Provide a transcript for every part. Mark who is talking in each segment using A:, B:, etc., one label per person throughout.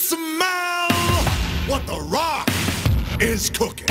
A: smell what The Rock is cooking.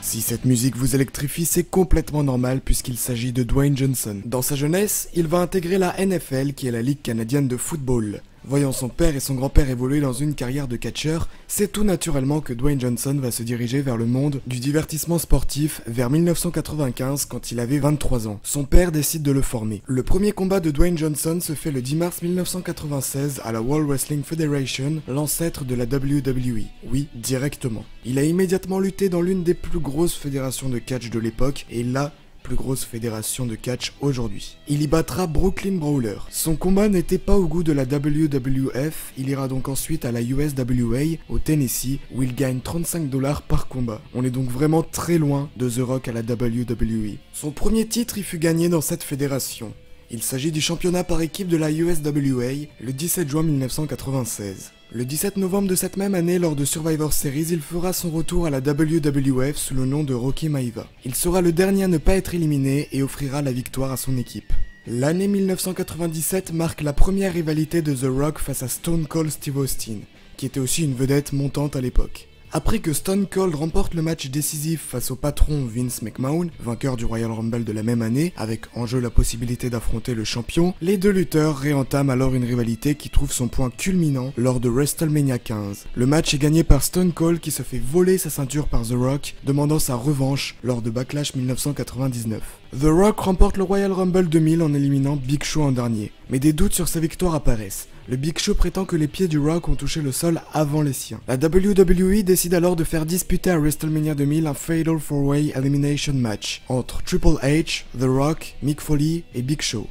B: Si cette musique vous électrifie, c'est complètement normal puisqu'il s'agit de Dwayne Johnson. Dans sa jeunesse, il va intégrer la NFL qui est la Ligue canadienne de football. Voyant son père et son grand-père évoluer dans une carrière de catcheur, c'est tout naturellement que Dwayne Johnson va se diriger vers le monde du divertissement sportif vers 1995 quand il avait 23 ans. Son père décide de le former. Le premier combat de Dwayne Johnson se fait le 10 mars 1996 à la World Wrestling Federation, l'ancêtre de la WWE. Oui, directement. Il a immédiatement lutté dans l'une des plus grosses fédérations de catch de l'époque et la plus grosse fédération de catch aujourd'hui. Il y battra Brooklyn Brawler. Son combat n'était pas au goût de la WWF, il ira donc ensuite à la USWA au Tennessee où il gagne 35 $ par combat. On est donc vraiment très loin de The Rock à la WWE. Son premier titre y fut gagné dans cette fédération. Il s'agit du championnat par équipe de la USWA le 17 juin 1996. Le 17 novembre de cette même année, lors de Survivor Series, il fera son retour à la WWF sous le nom de Rocky Maivia. Il sera le dernier à ne pas être éliminé et offrira la victoire à son équipe. L'année 1997 marque la première rivalité de The Rock face à Stone Cold Steve Austin, qui était aussi une vedette montante à l'époque. Après que Stone Cold remporte le match décisif face au patron Vince McMahon, vainqueur du Royal Rumble de la même année, avec en jeu la possibilité d'affronter le champion, les deux lutteurs réentament alors une rivalité qui trouve son point culminant lors de WrestleMania 15. Le match est gagné par Stone Cold qui se fait voler sa ceinture par The Rock, demandant sa revanche lors de Backlash 1999. The Rock remporte le Royal Rumble 2000 en éliminant Big Show en dernier, mais des doutes sur sa victoire apparaissent. Le Big Show prétend que les pieds du Rock ont touché le sol avant les siens. La WWE décide alors de faire disputer à WrestleMania 2000 un Fatal 4-Way Elimination Match entre Triple H, The Rock, Mick Foley et Big Show.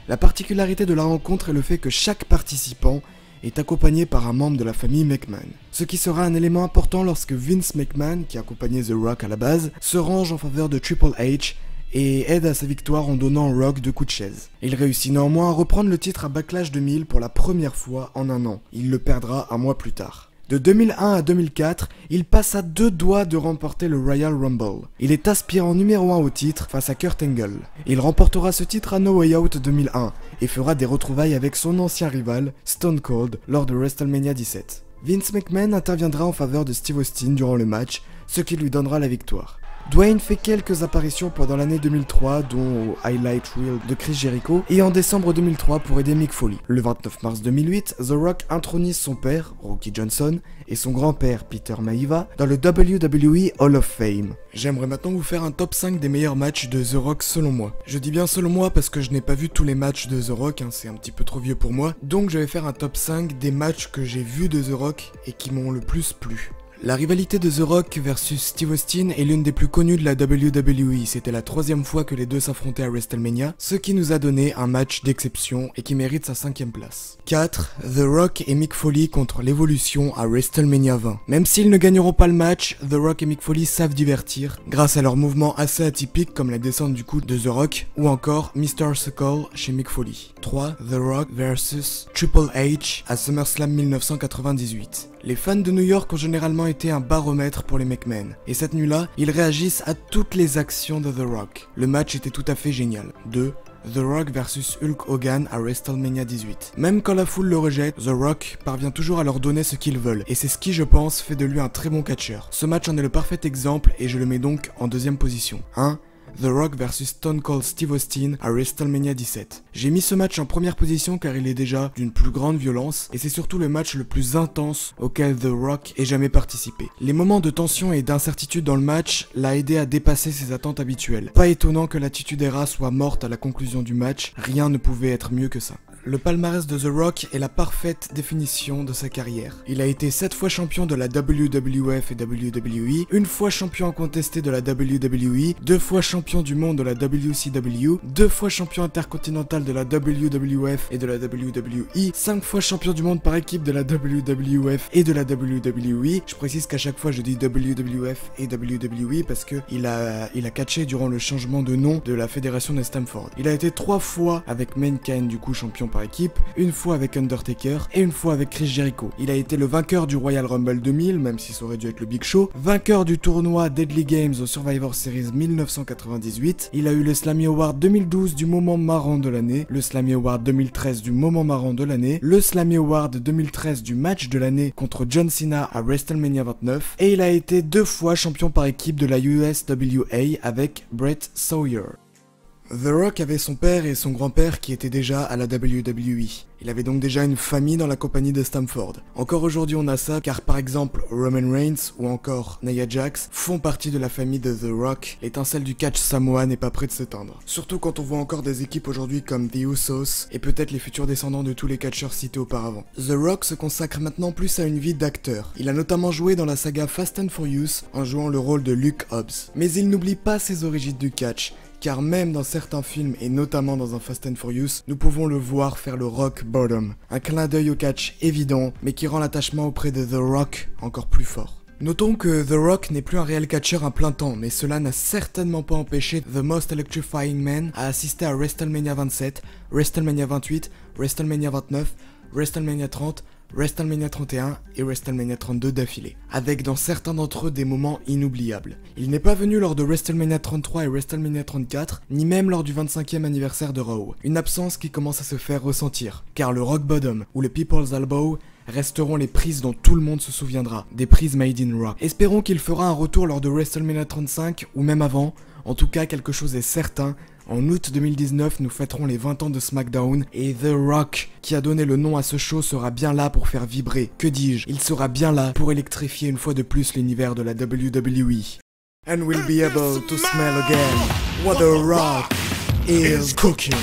B: La particularité de la rencontre est le fait que chaque participant est accompagné par un membre de la famille McMahon. Ce qui sera un élément important lorsque Vince McMahon, qui accompagnait The Rock à la base, se range en faveur de Triple H et aide à sa victoire en donnant au Rock 2 coups de chaise. Il réussit néanmoins à reprendre le titre à Backlash 2000 pour la première fois en un an. Il le perdra un mois plus tard. De 2001 à 2004, il passe à 2 doigts de remporter le Royal Rumble. Il est aspirant numéro 1 au titre face à Kurt Angle. Il remportera ce titre à No Way Out 2001 et fera des retrouvailles avec son ancien rival, Stone Cold, lors de WrestleMania 17. Vince McMahon interviendra en faveur de Steve Austin durant le match, ce qui lui donnera la victoire. Dwayne fait quelques apparitions pendant l'année 2003, dont au Highlight Reel de Chris Jericho, et en décembre 2003 pour aider Mick Foley. Le 29 mars 2008, The Rock intronise son père, Rocky Johnson, et son grand-père, Peter Maivia, dans le WWE Hall of Fame. J'aimerais maintenant vous faire un top 5 des meilleurs matchs de The Rock selon moi. Je dis bien selon moi parce que je n'ai pas vu tous les matchs de The Rock, c'est un petit peu trop vieux pour moi, donc je vais faire un top 5 des matchs que j'ai vus de The Rock et qui m'ont le plus plu. La rivalité de The Rock versus Steve Austin est l'une des plus connues de la WWE, c'était la 3e fois que les deux s'affrontaient à WrestleMania, ce qui nous a donné un match d'exception et qui mérite sa 5e place. 4. The Rock et Mick Foley contre l'Evolution à WrestleMania 20. Même s'ils ne gagneront pas le match, The Rock et Mick Foley savent divertir, grâce à leurs mouvements assez atypiques comme la descente du coude de The Rock, ou encore Mr. Suckle chez Mick Foley. 3. The Rock versus Triple H à SummerSlam 1998. Les fans de New York ont généralement été un baromètre pour les McMahon, et cette nuit-là, ils réagissent à toutes les actions de The Rock. Le match était tout à fait génial. 2. The Rock versus Hulk Hogan à WrestleMania 18. Même quand la foule le rejette, The Rock parvient toujours à leur donner ce qu'ils veulent, et c'est ce qui, je pense, fait de lui un très bon catcheur. Ce match en est le parfait exemple, et je le mets donc en 2e position. 1. The Rock vs Stone Cold Steve Austin à WrestleMania 17. J'ai mis ce match en première position car il est déjà d'une plus grande violence et c'est surtout le match le plus intense auquel The Rock ait jamais participé. Les moments de tension et d'incertitude dans le match l'a aidé à dépasser ses attentes habituelles. Pas étonnant que l'Attitude Era soit morte à la conclusion du match, rien ne pouvait être mieux que ça. Le palmarès de The Rock est la parfaite définition de sa carrière. Il a été 7 fois champion de la WWF et WWE, 1 fois champion incontesté de la WWE, 2 fois champion du monde de la WCW, 2 fois champion intercontinental de la WWF et de la WWE, 5 fois champion du monde par équipe de la WWF et de la WWE. Je précise qu'à chaque fois je dis WWF et WWE parce que il a catché durant le changement de nom de la fédération de Stamford. Il a été 3 fois avec Mankind du coup champion par équipe, une fois avec Undertaker et une fois avec Chris Jericho. Il a été le vainqueur du Royal Rumble 2000, même si ça aurait dû être le Big Show, vainqueur du tournoi Deadly Games au Survivor Series 1998, il a eu le Slammy Award 2012 du moment marrant de l'année, le Slammy Award 2013 du moment marrant de l'année, le Slammy Award 2013 du match de l'année contre John Cena à WrestleMania 29, et il a été 2 fois champion par équipe de la USWA avec Brett Sawyer. The Rock avait son père et son grand-père qui étaient déjà à la WWE. Il avait donc déjà une famille dans la compagnie de Stamford. Encore aujourd'hui on a ça car par exemple Roman Reigns ou encore Nia Jax font partie de la famille de The Rock. L'étincelle du catch samoa n'est pas près de s'éteindre. Surtout quand on voit encore des équipes aujourd'hui comme The Usos et peut-être les futurs descendants de tous les catcheurs cités auparavant. The Rock se consacre maintenant plus à une vie d'acteur. Il a notamment joué dans la saga Fast and Furious en jouant le rôle de Luke Hobbs. Mais il n'oublie pas ses origines du catch. Car même dans certains films, et notamment dans un Fast and Furious, nous pouvons le voir faire le rock bottom. Un clin d'œil au catch évident, mais qui rend l'attachement auprès de The Rock encore plus fort. Notons que The Rock n'est plus un réel catcheur à plein temps, mais cela n'a certainement pas empêché The Most Electrifying Man à assister à WrestleMania 27, WrestleMania 28, WrestleMania 29, WrestleMania 30, WrestleMania 31 et WrestleMania 32 d'affilée, avec dans certains d'entre eux des moments inoubliables. Il n'est pas venu lors de WrestleMania 33 et WrestleMania 34, ni même lors du 25e anniversaire de Raw, une absence qui commence à se faire ressentir, car le Rock Bottom ou le People's Elbow resteront les prises dont tout le monde se souviendra, des prises made in Rock. Espérons qu'il fera un retour lors de WrestleMania 35 ou même avant, en tout cas quelque chose est certain. En août 2019, nous fêterons les 20 ans de SmackDown et The Rock, qui a donné le nom à ce show, sera bien là pour faire vibrer. Que dis-je? Il sera bien là pour électrifier une fois de plus l'univers de la WWE. And we'll be able to smell again what The Rock is cooking.